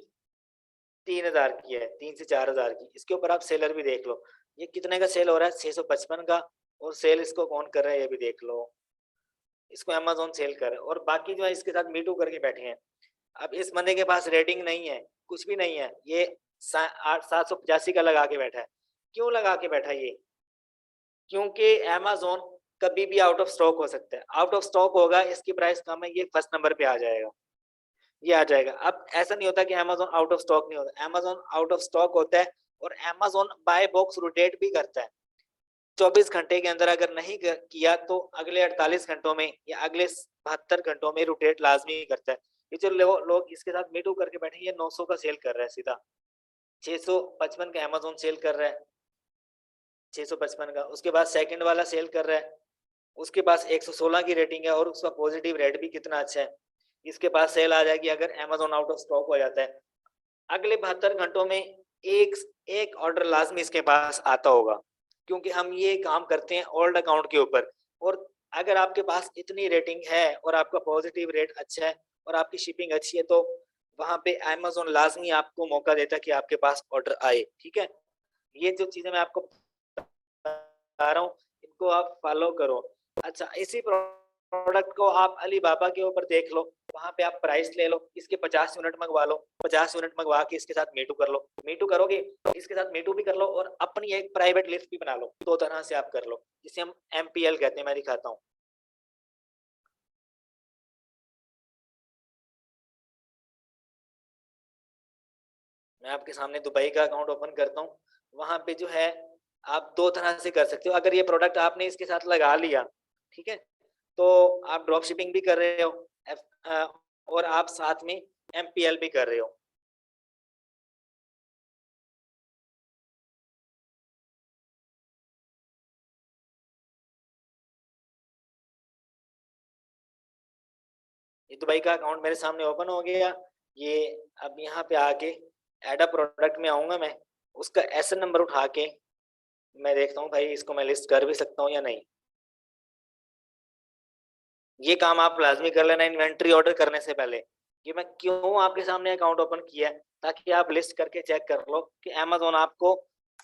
3,000 की है, 3 से 4,000 की। इसके ऊपर आप सेलर भी देख लो, ये कितने का सेल हो रहा है, 655 का। और सेल इसको कौन कर रहा है ये भी देख लो, इसको अमेज़न सेल कर रहा है। और बाकी जो है इसके साथ मीटू करके बैठे हैं। अब इस बंदे के पास रेटिंग नहीं है, कुछ भी नहीं है, ये 785 का लगा के बैठा है। क्यों लगा के बैठा है ये? क्योंकि अमेज़न कभी भी आउट ऑफ स्टॉक हो सकता है। आउट ऑफ स्टॉक होगा, इसकी प्राइस कम है, ये फर्स्ट नंबर पे आ जाएगा, ये आ जाएगा। अब ऐसा नहीं होता कि अमेज़न आउट ऑफ स्टॉक नहीं होता, अमेज़न आउट ऑफ स्टॉक होता है। और अमेज़न बाय बॉक्स रोटेट भी करता है। 24 घंटे के अंदर अगर नहीं किया तो अगले 48 घंटों में या अगले 72 घंटों में रोटेट लाजमी करता है। ये जो लोग इसके साथ मीटू करके बैठे, ये 900 का सेल कर रहा है सीधा, 655 का अमेज़न सेल कर रहा है, 655 का। उसके बाद सेकंड वाला सेल कर रहा है, उसके पास 116 की रेटिंग है और उसका पॉजिटिव रेट भी कितना अच्छा है। इसके पास सेल आ जाएगी अगर अमेज़न आउट ऑफ स्टॉक हो जाता है। अगले 72 घंटों में एक एक ऑर्डर लाजमी इसके पास आता होगा, क्योंकि हम ये काम करते हैं ओल्ड अकाउंट के ऊपर। और अगर आपके पास इतनी रेटिंग है और आपका पॉजिटिव रेट अच्छा है और आपकी शिपिंग अच्छी है, तो वहां पे अमेज़न लाजमी आपको मौका देता है कि आपके पास ऑर्डर आए। ठीक है, ये जो चीजें मैं आपको बता रहा हूँ, इनको आप फॉलो करो। अच्छा, इसी प्रोडक्ट को आप अलीबाबा के ऊपर देख लो, वहां पे आप प्राइस ले लो, इसके 50 यूनिट मंगवा लो, 50 यूनिट मंगवा के इसके साथ मीटू कर लो, मीटू करोगे इसके साथ मीटू भी कर लो और अपनी एक प्राइवेट लिस्ट भी बना लो। दो तरह से आप कर लो, जिसे हम एमपीएल कहते हैं। मैं दिखाता हूँ। मैं आपके सामने दुबई का अकाउंट ओपन करता हूँ। वहां पे जो है आप दो तरह से कर सकते हो। अगर ये प्रोडक्ट आपने इसके साथ लगा लिया, ठीक है, तो आप ड्रॉप शिपिंग भी कर रहे हो, और आप साथ में एमपीएल भी कर रहे हो। ये दुबई का अकाउंट मेरे सामने ओपन हो गया। ये अब यहाँ पे आके एड अ प्रोडक्ट में आऊंगा मैं, उसका एसएन नंबर उठा के मैं देखता हूँ भाई इसको मैं लिस्ट कर भी सकता हूँ या नहीं। ये काम आप लाजमी कर लेना इन्वेंट्री ऑर्डर करने से पहले। ये मैं क्यों आपके सामने अकाउंट ओपन किया है, ताकि आप लिस्ट करके चेक कर लो कि अमेजोन आपको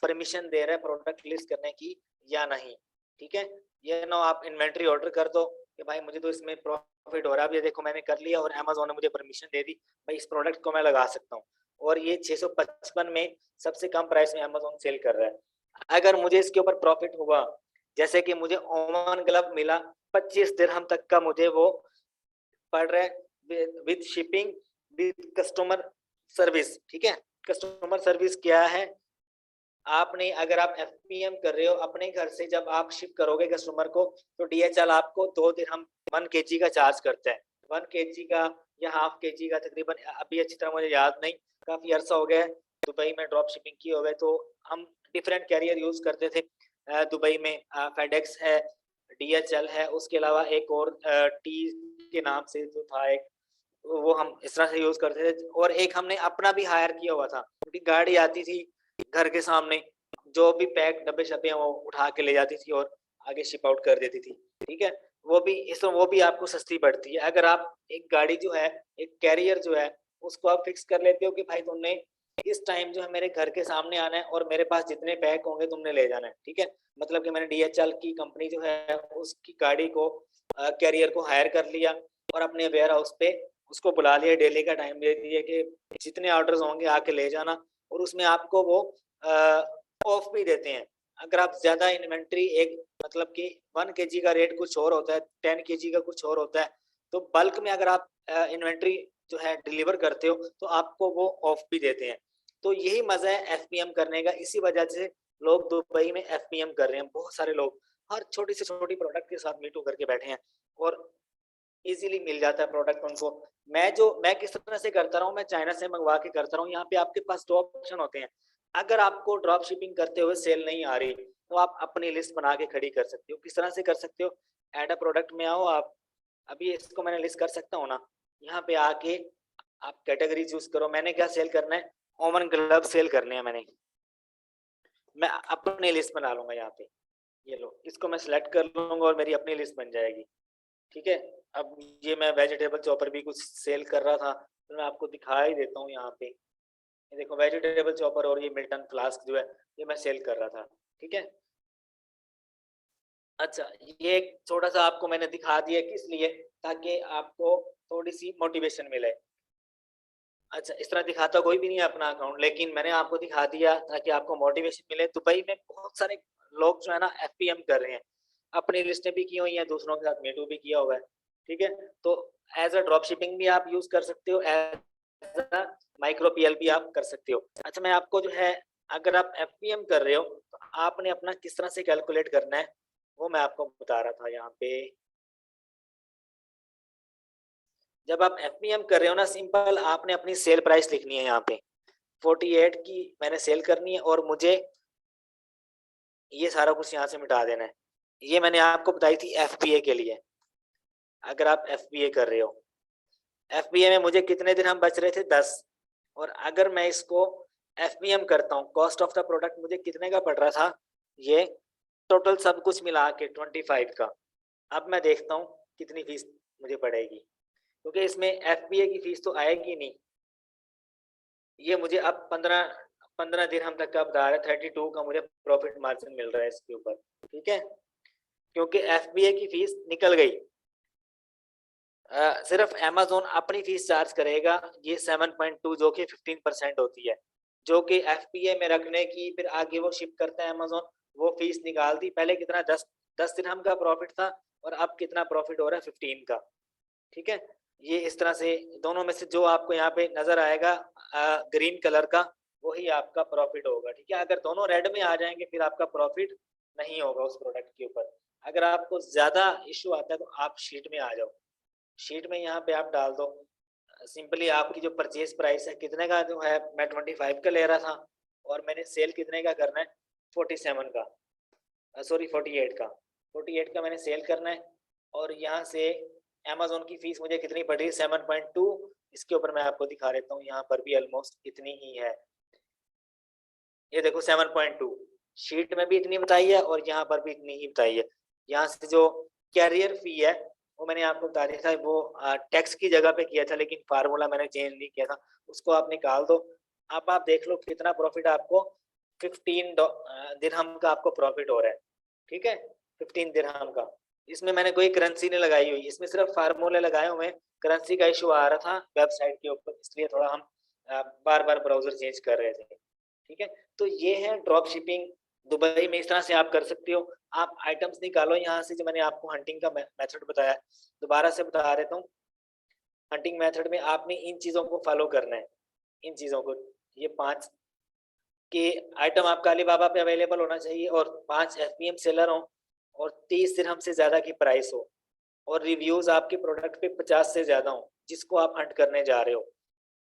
परमिशन दे रहा है प्रोडक्ट लिस्ट करने की या नहीं। ठीक है, ये ना आप इन्वेंट्री ऑर्डर कर दो कि भाई मुझे तो इसमें प्रॉफिट हो रहा है, अब ये देखो मैंने कर लिया और अमेजोन ने मुझे परमिशन दे दी, भाई इस प्रोडक्ट को मैं लगा सकता हूँ। और ये 655 में सबसे कम प्राइस में अमेजोन सेल कर रहा है। अगर मुझे इसके ऊपर प्रॉफिट हुआ, जैसे कि मुझे ओमान ग्लव मिला 25 दिरहम तक का, मुझे वो पड़ रहा है with shipping with customer service. ठीक है, कस्टमर सर्विस क्या है, आपने अगर आप एफपीएम कर रहे हो अपने घर से, जब आप शिप करोगे कस्टमर को, तो डीएचएल आपको 2 दिरहम 1 kg का चार्ज करता है। 1 kg का या हाफ केजी का तकरीबन, अभी अच्छी तरह मुझे याद नहीं, काफी अरसा हो गया दुबई में ड्रॉप शिपिंग की हो गए, तो हम डिफरेंट कैरियर यूज करते थे। दुबई में फेडेक्स है, डीएचएल है, उसके अलावा एक और टी के नाम से जो था एक, वो हम इस तरह से यूज करते थे। और एक हमने अपना भी हायर किया हुआ था, क्योंकि गाड़ी आती थी घर के सामने, जो भी पैक डब्बे शब्बे हैं वो उठा के ले जाती थी और आगे शिप आउट कर देती थी। ठीक है, वो भी आपको सस्ती पड़ती है। अगर आप एक गाड़ी जो है, एक कैरियर जो है, उसको आप फिक्स कर लेते हो कि भाई तुमने इस टाइम जो है मेरे घर के सामने आना है और मेरे पास जितने पैक होंगे तुमने ले जाना है। ठीक है, मतलब कि मैंने डीएचएल की कंपनी जो है उसकी गाड़ी को, कैरियर को हायर कर लिया और अपने वेयर हाउस पे उसको बुला लिया, डेली का टाइम दे दिया कि जितने ऑर्डर्स होंगे आके ले जाना, और उसमें आपको वो ऑफ भी देते हैं। अगर आप ज्यादा इन्वेंट्री, एक मतलब कि 1 kg का रेट कुछ और होता है, 10 kg का कुछ और होता है, तो बल्क में अगर आप इन्वेंट्री जो है डिलीवर करते हो तो आपको वो ऑफ भी देते हैं। तो यही मजा है एफपीएम करने का, इसी वजह से लोग दुबई में एफपीएम कर रहे हैं। बहुत सारे लोग हर छोटी से छोटी प्रोडक्ट के साथ मीटू करके बैठे हैं और इजीली मिल जाता है प्रोडक्ट उनको। मैं किस तरह से करता रहा हूँ, मैं चाइना से मंगवा के करता रहा हूँ। यहाँ पे आपके पास दो ऑप्शन होते हैं। अगर आपको ड्रॉप शिपिंग करते हुए सेल नहीं आ रही, तो आप अपनी लिस्ट बना के खड़ी कर सकते हो। किस तरह से कर सकते हो, एड अ प्रोडक्ट में आओ आप, अभी इसको मैंने लिस्ट कर सकता हूँ ना, यहाँ पे आके आप कैटेगरी चूज करो। मैंने क्या सेल करना है, ओमन ग्लव सेल करने हैं मैंने, मैं अपनी लिस्ट बना लूंगा यहाँ पे। ये लो, इसको मैं सिलेक्ट कर लूंगा और मेरी अपनी लिस्ट बन जाएगी। ठीक है, अब ये मैं वेजिटेबल चॉपर भी कुछ सेल कर रहा था, तो मैं आपको दिखा ही देता हूँ यहाँ पे। ये देखो वेजिटेबल चॉपर और ये मिल्टन फ्लास्क जो है, ये मैं सेल कर रहा था। ठीक है, अच्छा, ये एक छोटा सा आपको मैंने दिखा दिया, किस लिए, ताकि आपको थोड़ी सी मोटिवेशन मिले। अच्छा, इस तरह दिखाता कोई भी नहीं है अपना अकाउंट, लेकिन मैंने आपको दिखा दिया ताकि आपको मोटिवेशन मिले। दुबई में बहुत सारे लोग जो है ना एफपीएम कर रहे हैं, अपनी लिस्टें भी की हुई हैं, दूसरों के साथ मीटू भी किया हुआ है। ठीक है, तो एज अ ड्रॉप शिपिंग भी आप यूज कर सकते हो, एज अ माइक्रो पीएल भी आप कर सकते हो। अच्छा, मैं आपको जो है, अगर आप एफपीएम कर रहे हो तो आपने अपना किस तरह से कैलकुलेट करना है, वो मैं आपको बता रहा था यहाँ पे। जब आप एफपीएम कर रहे हो ना, सिंपल आपने अपनी सेल प्राइस लिखनी है यहाँ पे, 48 की मैंने सेल करनी है, और मुझे ये सारा कुछ यहाँ से मिटा देना है। ये मैंने आपको बताई थी एफपीए के लिए। अगर आप एफपीए कर रहे हो, एफपीए में मुझे कितने दिन हम बच रहे थे, 10। और अगर मैं इसको एफपीएम करता हूँ, कॉस्ट ऑफ द प्रोडक्ट मुझे कितने का पड़ रहा था, ये टोटल सब कुछ मिला के 25 का। अब मैं देखता हूँ कितनी फीस मुझे पड़ेगी, क्योंकि इसमें एफबीए की फीस तो आएगी नहीं। ये मुझे अब 15 दिरहम तक का बता रहा है, 32 का मुझे प्रॉफिट मार्जिन मिल रहा है इसके ऊपर, ठीक है, क्योंकि एफबीए की फीस निकल गई। सिर्फ अमेज़न अपनी फीस चार्ज करेगा ये 7.2 जो कि 15% होती है, जो कि एफबीए में रखने की, फिर आगे वो शिप करता है अमेज़न, वो फीस निकाल दी। पहले कितना 10 दिरहम का प्रॉफिट था और अब कितना प्रॉफिट हो रहा है 15 का, ठीक है। ये इस तरह से दोनों में से जो आपको यहाँ पे नजर आएगा ग्रीन कलर का, वही आपका प्रॉफिट होगा, ठीक है। अगर दोनों रेड में आ जाएंगे फिर आपका प्रॉफिट नहीं होगा उस प्रोडक्ट के ऊपर। अगर आपको ज्यादा इश्यू आता है तो आप शीट में आ जाओ, शीट में यहाँ पे आप डाल दो सिंपली आपकी जो परचेज प्राइस है कितने का जो है, मैं 25 का ले रहा था और मैंने सेल कितने का करना है, 47 का, सॉरी 48 का, 48 का मैंने सेल करना है। और यहाँ से अमेज़न की फीस मुझे कितनी पड़ रही है, 7.2। इसके ऊपर मैं आपको दिखा देता हूँ, यहाँ पर भी ऑलमोस्ट इतनी ही है। ये देखो 7.2, शीट में भी इतनी बताई है और यहाँ पर भी इतनी ही बताई है। यहाँ से जो कैरियर फी है वो मैंने आपको बता दिया था, वो टैक्स की जगह पे किया था, लेकिन फार्मूला मैंने चेंज नहीं किया था, उसको आप निकाल दो। अब आप देख लो कितना प्रॉफिट आपको, 15 दिरहम का आपको प्रॉफिट हो रहा है, ठीक है, 15 दिरहम का। इसमें मैंने कोई करेंसी नहीं लगाई हुई, इसमें सिर्फ फार्मूले लगाए हुए हैं। करेंसी का इशू आ रहा था वेबसाइट के ऊपर, इसलिए थोड़ा हम बार बार ब्राउजर चेंज कर रहे थे, ठीक है। तो ये है ड्रॉप शिपिंग दुबई में, इस तरह से आप कर सकते हो। आप आइटम्स निकालो यहाँ से, जो मैंने आपको हंटिंग का मेथड बताया, दोबारा से बता देता हूँ। हंटिंग मेथड में आपने इन चीजों को फॉलो करना है, इन चीजों को, ये 5 के आइटम आपका अलीबाबा पे अवेलेबल होना चाहिए और 5 एफपीएम सेलर हो और 30 दिरहम से ज्यादा की प्राइस हो और रिव्यूज आपके प्रोडक्ट पे 50 से ज्यादा हो, जिसको आप हंट करने जा रहे हो।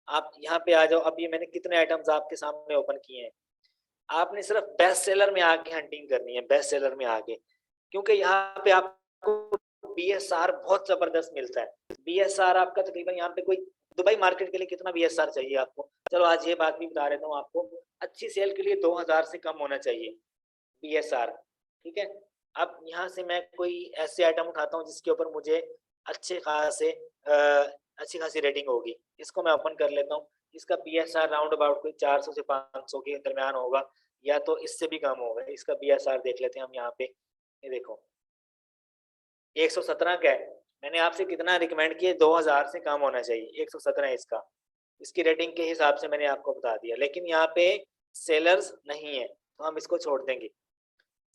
आप यहाँ पे आ जाओ। अब ये मैंने कितने आइटम्स आपके सामने ओपन किए हैं, आपने सिर्फ बेस्ट सेलर में आके हंटिंग करनी है, बेस्ट सेलर में आके, क्योंकि यहाँ पे आपको बीएसआर बहुत जबरदस्त मिलता है। बीएसआर आपका तकरीबन यहाँ पे कोई, दुबई मार्केट के लिए कितना बीएसआर चाहिए आपको, चलो आज ये बात भी बता देता हूँ आपको, अच्छी सेल के लिए 2000 से कम होना चाहिए बीएसआर, ठीक है। अब यहाँ से मैं कोई ऐसे आइटम उठाता हूँ जिसके ऊपर मुझे अच्छे खासे अच्छी खासी रेटिंग होगी, इसको मैं ओपन कर लेता हूँ। इसका बीएसआर राउंड अबाउट कोई 400 से 500 के दरमियान होगा, या तो इससे भी कम होगा। इसका बीएसआर देख लेते हैं हम यहाँ पे, ये देखो 117 का है। मैंने आपसे कितना रिकमेंड किया, 2000 से कम होना चाहिए, 117 है इसका, इसकी रेटिंग के हिसाब से मैंने आपको बता दिया। लेकिन यहाँ पे सेलर्स नहीं है तो हम इसको छोड़ देंगे।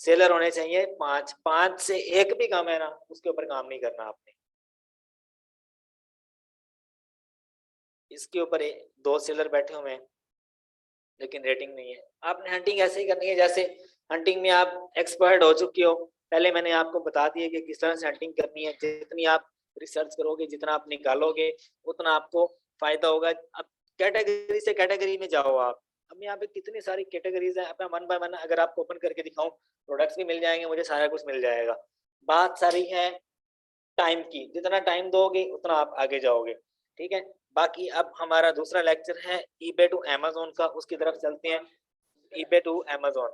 सेलर होने चाहिए 5, 5 से एक भी कम है ना, उसके ऊपर काम नहीं करना आपने। इसके ऊपर 2 सेलर बैठे हुए हैं लेकिन रेटिंग नहीं है। आपने हंटिंग ऐसे ही करनी है जैसे हंटिंग में आप एक्सपर्ट हो चुके हो। पहले मैंने आपको बता दिया कि किस तरह से हंटिंग करनी है, जितनी आप रिसर्च करोगे, जितना आप निकालोगे, उतना आपको फायदा होगा। अब कैटेगरी से कैटेगरी में जाओ आप। अब यहाँ पे कितनी सारी कैटेगरीज है, अपना मन बाय मन अगर आपको ओपन करके दिखाऊं, प्रोडक्ट्स भी मिल जाएंगे, मुझे सारा कुछ मिल जाएगा। बात सारी है टाइम की, जितना टाइम दोगे उतना आप आगे जाओगे, ठीक है। बाकी अब हमारा दूसरा लेक्चर है ईबे टू अमेज़न का, उसकी तरफ चलते हैं। EBay to Amazon,